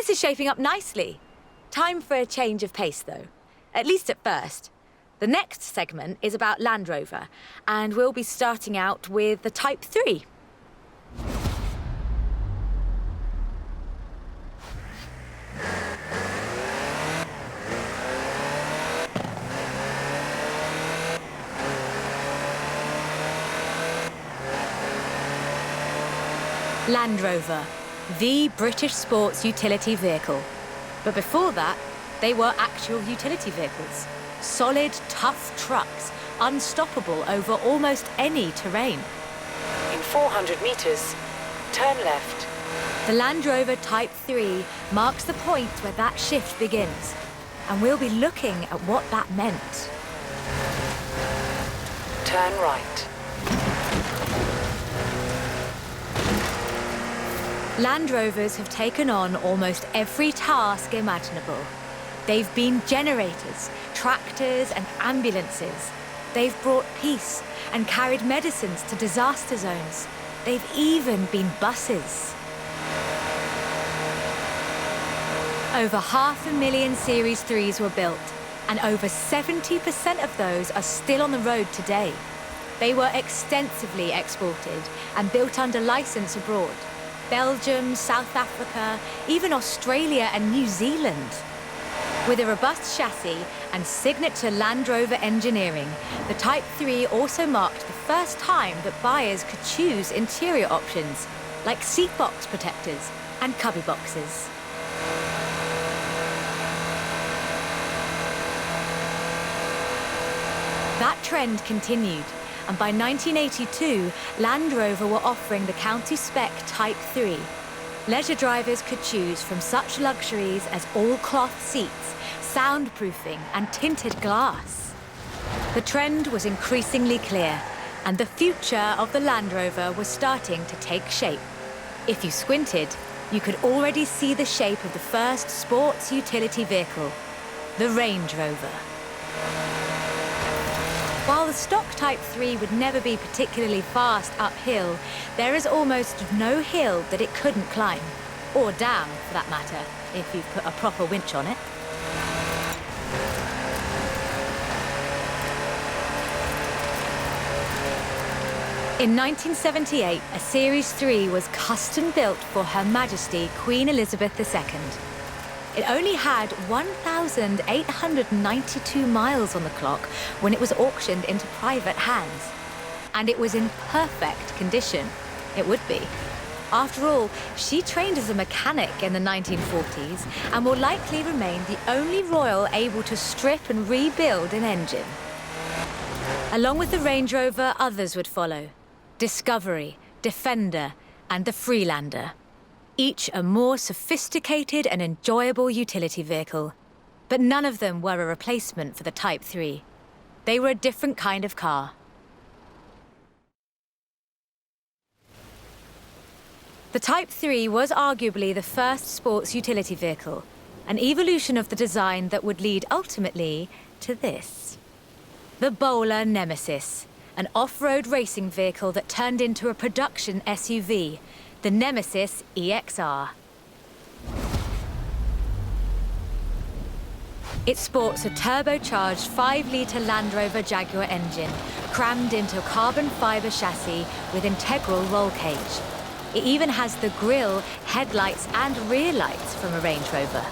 This is shaping up nicely. Time for a change of pace, though. At least at first. The next segment is about Land Rover, and we'll be starting out with the Type 3. Land Rover, the British sports utility vehicle. But before that, they were actual utility vehicles. Solid, tough trucks, unstoppable over almost any terrain. In 400 meters, turn left. The Land Rover Type 3 marks the point where that shift begins, and we'll be looking at what that meant. Turn right. Land Rovers have taken on almost every task imaginable. They've been generators, tractors and ambulances. They've brought peace and carried medicines to disaster zones. They've even been buses. Over 500,000 Series 3s were built, and over 70% of those are still on the road today. They were extensively exported and built under license abroad. Belgium, South Africa, even Australia and New Zealand. With a robust chassis and signature Land Rover engineering, the Type 3 also marked the first time that buyers could choose interior options, like seat box protectors and cubby boxes. That trend continued, and by 1982, Land Rover were offering the county spec Type 3. Leisure drivers could choose from such luxuries as all-cloth seats, soundproofing and tinted glass. The trend was increasingly clear, and the future of the Land Rover was starting to take shape. If you squinted, you could already see the shape of the first sports utility vehicle, the Range Rover. While the stock Type 3 would never be particularly fast uphill, there is almost no hill that it couldn't climb. Or down, for that matter, if you put a proper winch on it. In 1978, a Series 3 was custom built for Her Majesty Queen Elizabeth II. It only had 1,892 miles on the clock when it was auctioned into private hands. And it was in perfect condition. It would be. After all, she trained as a mechanic in the 1940s and will likely remain the only royal able to strip and rebuild an engine. Along with the Range Rover, others would follow. Discovery, Defender, and the Freelander. Each a more sophisticated and enjoyable utility vehicle. But none of them were a replacement for the Type 3. They were a different kind of car. The Type 3 was arguably the first sports utility vehicle, an evolution of the design that would lead ultimately to this. The Bowler Nemesis, an off-road racing vehicle that turned into a production SUV, the Nemesis EXR. It sports a turbocharged 5-litre Land Rover Jaguar engine, crammed into a carbon fibre chassis with integral roll cage. It even has the grille, headlights and rear lights from a Range Rover.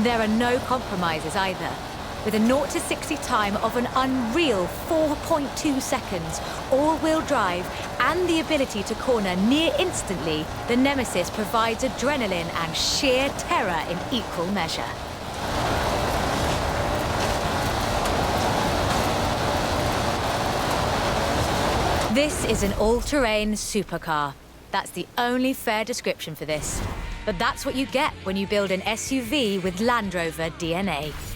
There are no compromises either. With a 0 to 60 time of an unreal 4.2 seconds, all-wheel drive, and the ability to corner near instantly, the Nemesis provides adrenaline and sheer terror in equal measure. This is an all-terrain supercar. That's the only fair description for this. But that's what you get when you build an SUV with Land Rover DNA.